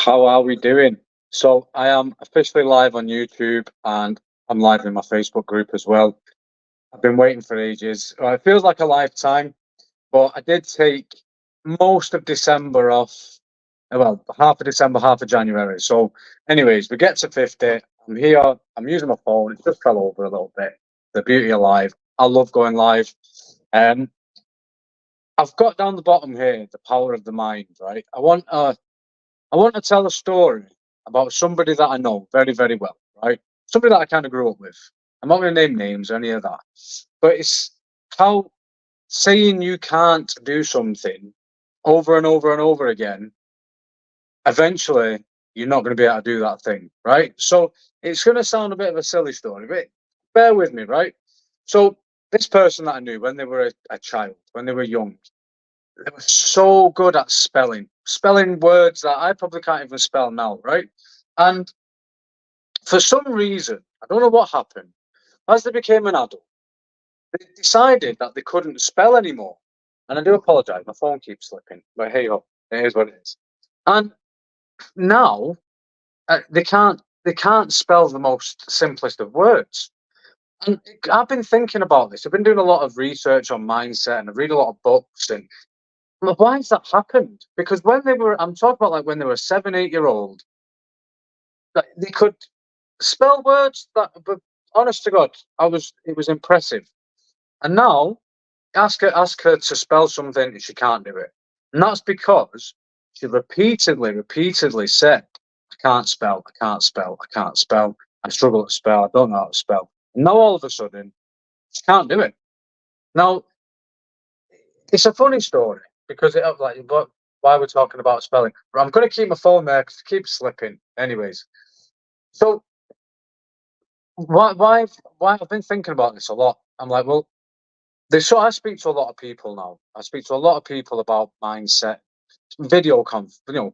How are we doing? So I am officially live on YouTube and I'm live in my Facebook group as well. I've been waiting for ages. It feels like a lifetime, but I did take most of December off. Well, half of December, half of January. So, anyways, we get to 50. I'm here. I'm using my phone. It just fell over a little bit. The beauty of live. I love going live. Um, I've got down the bottom here the power of the mind. Right. I want to tell a story about somebody that I know very, very well, right? Somebody that I kind of grew up with. I'm not going to name names or any of that, but it's how saying you can't do something over and over and over again, eventually you're not going to be able to do that thing, right? So it's going to sound a bit of a silly story, but bear with me, right? So this person that I knew when they were a child, when they were young, they were so good at spelling words that I probably can't even spell now, right? And for some reason, I don't know what happened, as they became an adult, they decided that they couldn't spell anymore. And I do apologize, my phone keeps slipping, but hey ho, it is what it is. And now they can't spell the most simplest of words. And I've been thinking about this. I've been doing a lot of research on mindset and I read a lot of books and why has that happened? Because when they were, I'm talking about like when they were 7, 8 year old, like they could spell words that, but honest to God, it was impressive. And now, ask her to spell something, and she can't do it. And that's because she repeatedly said, "I can't spell, I can't spell, I can't spell. I struggle to spell. I don't know how to spell." And now all of a sudden, she can't do it. Now, it's a funny story because but why we're talking about spelling. But I'm going to keep my phone there because it keeps slipping. Anyways, so why I've been thinking about this a lot. I'm like, well, I speak to a lot of people now. I speak to a lot of people about mindset,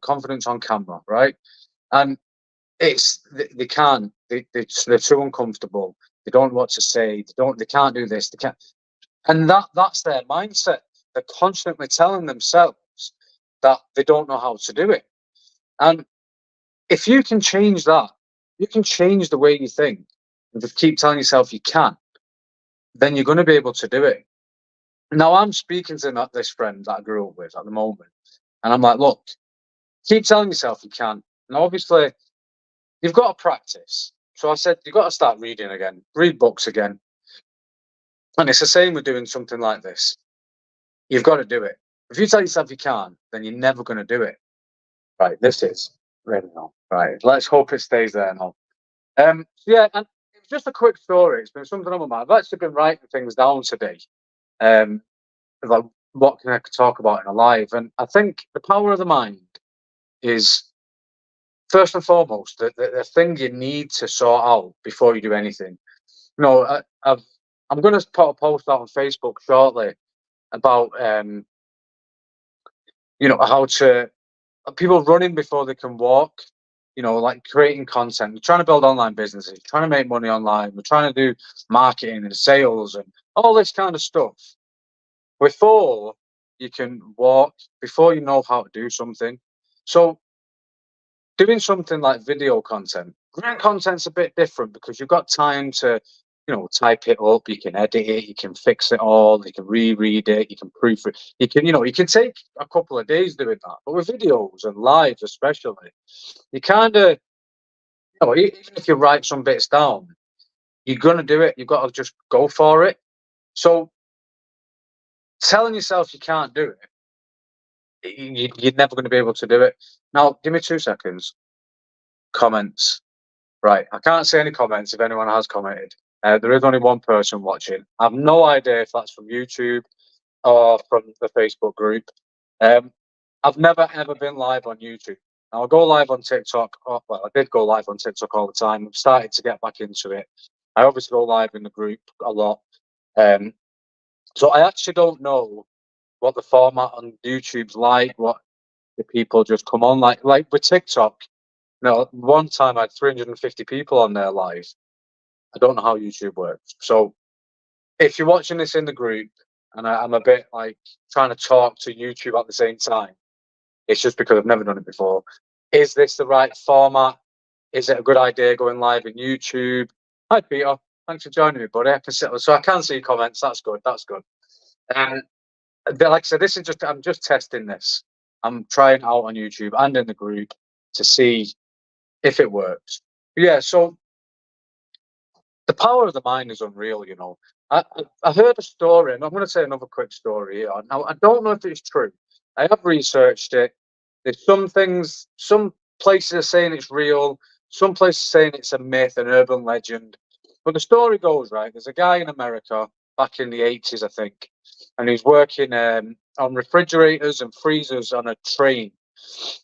confidence on camera, right? And they can't. They're too uncomfortable. They don't know what to say. They can't do this. They can't. And that's their mindset. They're constantly telling themselves that they don't know how to do it. And if you can change that, you can change the way you think. And just keep telling yourself you can, then you're going to be able to do it. Now I'm speaking to this friend that I grew up with at the moment, and I'm like, look, keep telling yourself you can. Now obviously you've got to practice. So I said you've got to start reading again, read books again. And it's the same with doing something like this. You've got to do it. If you tell yourself you can't, then you're never going to do it. Right, this is really now. Right, let's hope it stays there now. Yeah, and it's just a quick story. It's been something on my mind. I've actually been writing things down today. Um, like what can I talk about in a live? And I think the power of the mind is first and foremost the thing you need to sort out before you do anything. You know, I'm going to put a post out on Facebook shortly about how to people running before they can walk. Like creating content. We're trying to build online businesses, trying to make money online. We're trying to do marketing and sales and all this kind of stuff. Before you can walk, before you know how to do something. So doing something like video content, written content's a bit different because you've got time to, type it up, you can edit it, you can fix it all, you can reread it, you can proofread. You can take a couple of days doing that. But with videos and lives especially, you kind of, even if you write some bits down, you're gonna do it. You've got to just go for it. So telling yourself you can't do it, you're never going to be able to do it. Now, give me 2 seconds. Comments. Right. I can't see any comments if anyone has commented. There is only one person watching. I have no idea if that's from YouTube or from the Facebook group. I've never ever been live on YouTube. Now, I go live on TikTok. I did go live on TikTok all the time. I've started to get back into it. I obviously go live in the group a lot. So I actually don't know what the format on YouTube's like, what the people just come on like with TikTok. One time I had 350 people on there live. I don't know how YouTube works. So if you're watching this in the group and I'm a bit like trying to talk to YouTube at the same time, it's just because I've never done it before. is this the right format? Is it a good idea going live in YouTube? Hi, Peter. Thanks for joining me, buddy. So I can see comments. That's good. That's good. Like I said, I'm just testing this. I'm trying it out on YouTube and in the group to see if it works. Yeah, so the power of the mind is unreal, you know. I heard a story, and I'm going to say another quick story here. Now, I don't know if it's true. I have researched it. There's some things, some places are saying it's real, some places saying it's a myth, an urban legend. But the story goes, right, there's a guy in America back in the 80s, I think, and he's working on refrigerators and freezers on a train.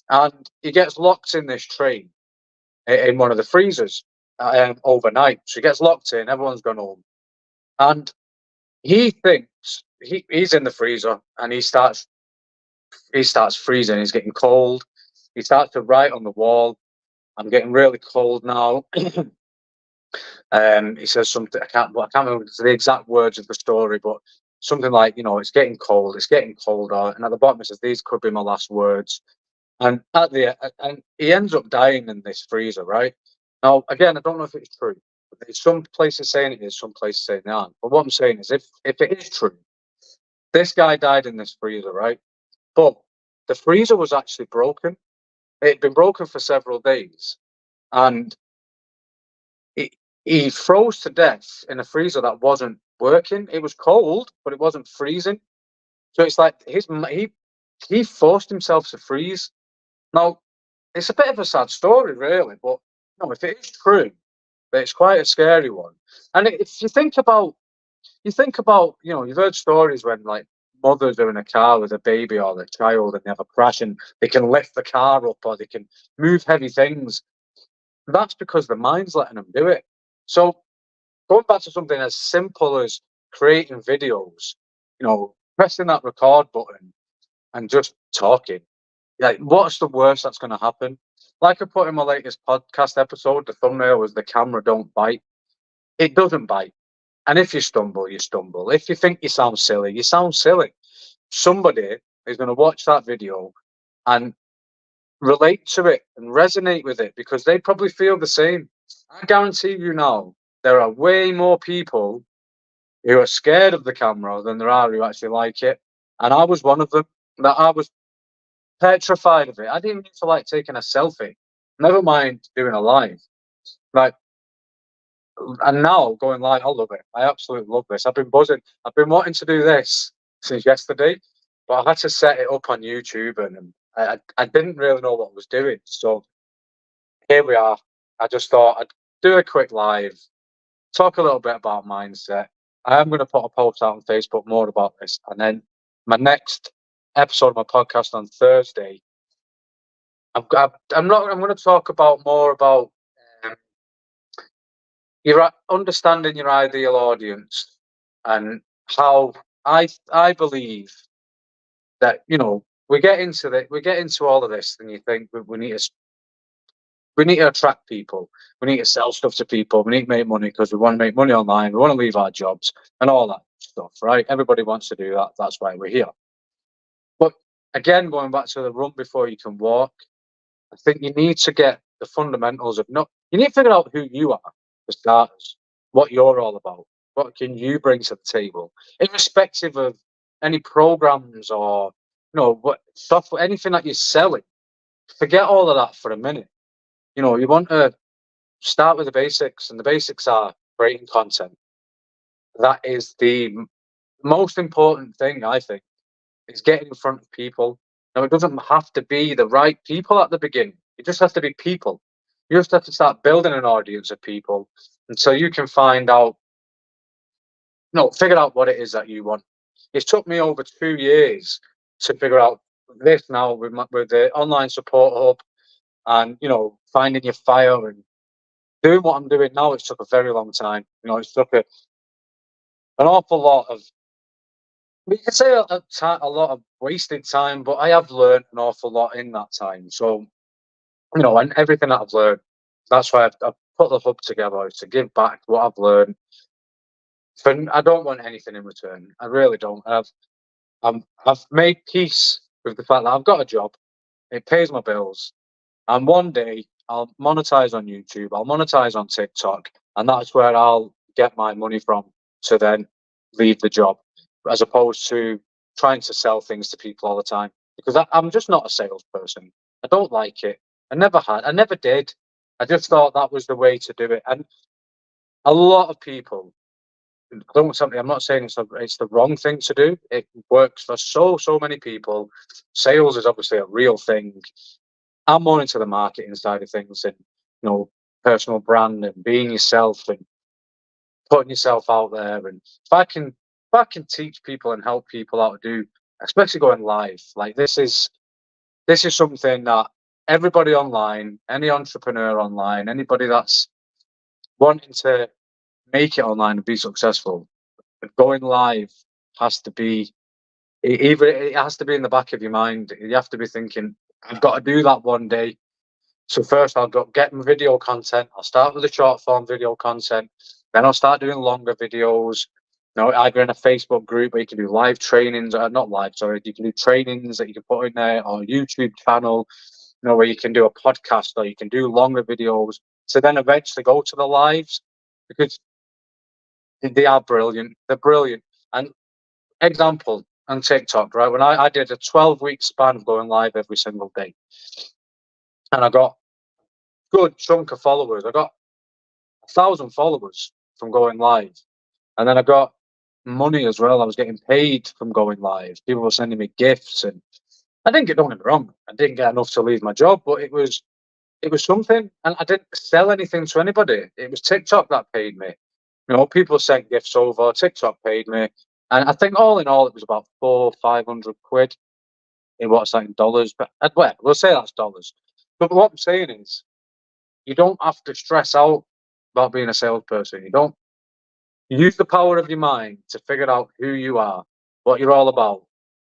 And he gets locked in this train in one of the freezers overnight. So he gets locked in, everyone's gone home. And he thinks he's in the freezer and he starts freezing, he's getting cold. He starts to write on the wall, I'm getting really cold now. He says something, I can't remember the exact words of the story, but something like, you know, it's getting cold, it's getting colder. And at the bottom it says, these could be my last words. And and he ends up dying in this freezer, right? Now, again, I don't know if it's true. There's some places saying it is, some places saying they aren't. But what I'm saying is, if it is true, this guy died in this freezer, right? But the freezer was actually broken. It had been broken for several days, and he froze to death in a freezer that wasn't working. It was cold, but it wasn't freezing. So it's like he forced himself to freeze. Now, it's a bit of a sad story, really, but no, if it is true, it's quite a scary one. And if you think about, you know, you've heard stories when like mothers are in a car with a baby or their child and they have a crash and they can lift the car up or they can move heavy things. That's because the mind's letting them do it. So going back to something as simple as creating videos, you know, pressing that record button and just talking. Like, what's the worst that's going to happen? Like I put in my latest podcast episode, the thumbnail was "The camera don't bite." It doesn't bite. And if you stumble, you stumble. If you think you sound silly, you sound silly. Somebody is going to watch that video and relate to it and resonate with it because they probably feel the same. I guarantee you now, there are way more people who are scared of the camera than there are who actually like it. And I was one of them. That I was petrified of it. I didn't even feel like taking a selfie. Never mind doing a live. Like, and now going live, I love it. I absolutely love this. I've been buzzing. I've been wanting to do this since yesterday, but I had to set it up on YouTube, and I didn't really know what I was doing. So here we are. I just thought I'd do a quick live, talk a little bit about mindset. I am going to put a post out on Facebook more about this, and then my next episode of my podcast on Thursday, I'm going to talk about more about um, your understanding your ideal audience and how I believe that, you know, we get into all of this, and you think we need to attract people, we need to sell stuff to people, we need to make money because we want to make money online, we want to leave our jobs and all that stuff, right? Everybody wants to do that. That's why we're here. But again, going back to the run before you can walk, I think you need to get the fundamentals of you need to figure out who you are for starters, what you're all about, what can you bring to the table, irrespective of any programs or, you know, what software, anything that you're selling. Forget all of that for a minute. You know, you want to start with the basics, and the basics are creating content. That is the most important thing, I think, is getting in front of people. Now, it doesn't have to be the right people at the beginning. It just has to be people. You just have to start building an audience of people until you can find out, no, figure out what it is that you want. It's took me over 2 years to figure out this now with the online support hub and, you know, finding your fire and doing what I'm doing now. It's took a very long time. You know, it's took an awful lot of, we can say a lot of wasted time, but I have learned an awful lot in that time. So, you know, and everything that I've learned, that's why I've put the hub together to give back what I've learned. I don't want anything in return. I really don't. I've made peace with the fact that I've got a job. It pays my bills. And one day I'll monetize on YouTube, I'll monetize on TikTok, and that's where I'll get my money from to then leave the job, as opposed to trying to sell things to people all the time. Because I'm just not a salesperson. I don't like it. I never did. I just thought that was the way to do it. And a lot of people, don't something. I'm not saying it's the wrong thing to do. It works for so many people. Sales is obviously a real thing. I'm more into the marketing side of things, and personal brand and being yourself and putting yourself out there. And if I can teach people and help people how to do, especially going live, like this is something that everybody online, any entrepreneur online, anybody that's wanting to make it online and be successful, going live has to be it has to be in the back of your mind. You have to be thinking, I've got to do that one day. So first I'll get my video content. I'll start with the short form video content. Then I'll start doing longer videos. Either in a Facebook group where you can do live trainings, or not live, sorry, you can do trainings that you can put in there, or a YouTube channel, where you can do a podcast, or you can do longer videos. So then eventually go to the lives, because they are brilliant. They're brilliant. And example on TikTok, right? When I did a 12-week span of going live every single day, and I got a good chunk of followers. I got 1,000 followers from going live, and then I got money as well. I was getting paid from going live. People were sending me gifts, and I didn't don't get me wrong. I didn't get enough to leave my job, but it was something, and I didn't sell anything to anybody. It was TikTok that paid me. People sent gifts over. TikTok paid me, and I think all in all, it was about 400-500 quid. What's that in dollars? But well, we'll say that's dollars. But what I'm saying is, you don't have to stress out about being a salesperson. You don't use the power of your mind to figure out who you are, what you're all about,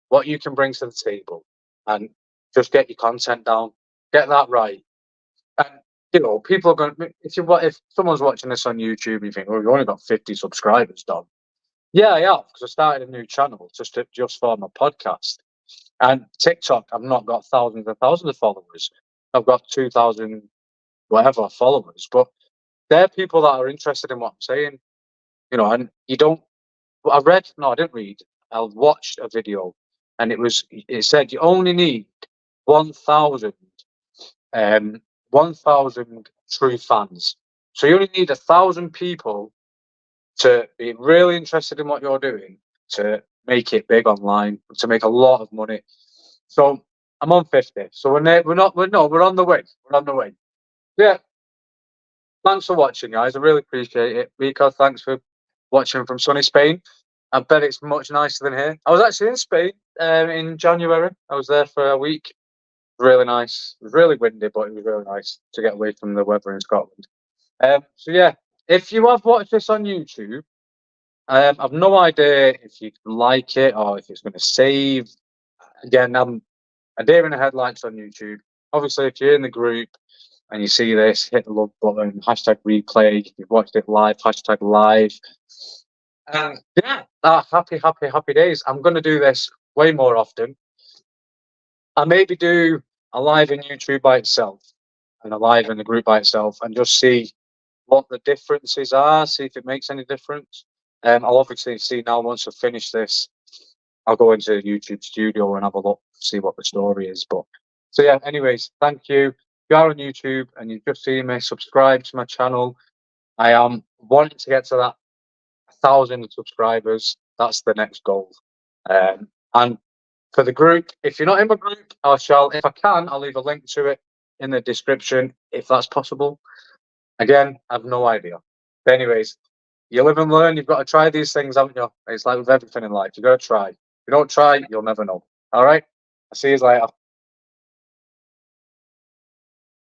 what you can bring to the table, and just get your content down. Get that right. And people are going. If someone's watching this on YouTube, and you think, "Oh, you've only got 50 subscribers, Don." Yeah, I have, because I started a new channel just for my podcast. And TikTok, I've not got thousands and thousands of followers. I've got 2,000 whatever followers, but they're people that are interested in what I'm saying. And you don't. I didn't read. I watched a video, and it said you only need 1,000 1,000 true fans. So you only need 1,000 people to be really interested in what you're doing to make it big online, to make a lot of money. So I'm on 50. So we're on the way. We're on the way. Yeah. Thanks for watching, guys. I really appreciate it. Rico, thanks for watching from sunny Spain. I bet it's much nicer than here. I was actually in Spain in January. I was there for a week. Really nice. It was really windy, but it was really nice to get away from the weather in Scotland. So yeah, if you have watched this on YouTube, I've no idea if you like it or if it's going to save. Again, I'm a deer in the headlights on YouTube. Obviously, if you're in the group and you see this, hit the love button, hashtag replay. If you've watched it live, hashtag live. Yeah, happy days. I'm going to do this way more often. I maybe do a live in YouTube by itself and a live in the group by itself, and just see what the differences are, see if it makes any difference. I'll obviously see now, once I've finished this, I'll go into YouTube Studio and have a look, see what the story is. But so yeah, anyways, thank you. If you are on YouTube and you've just seen me, subscribe to my channel. I am wanting to get to that 1,000 subscribers. That's the next goal. And for the group, if you're not in my group, if I can, I'll leave a link to it in the description, if that's possible. Again, I have no idea. But anyways, you live and learn. You've got to try these things, haven't you? It's like with everything in life. You've got to try. If you don't try, you'll never know. All right? I'll see you later.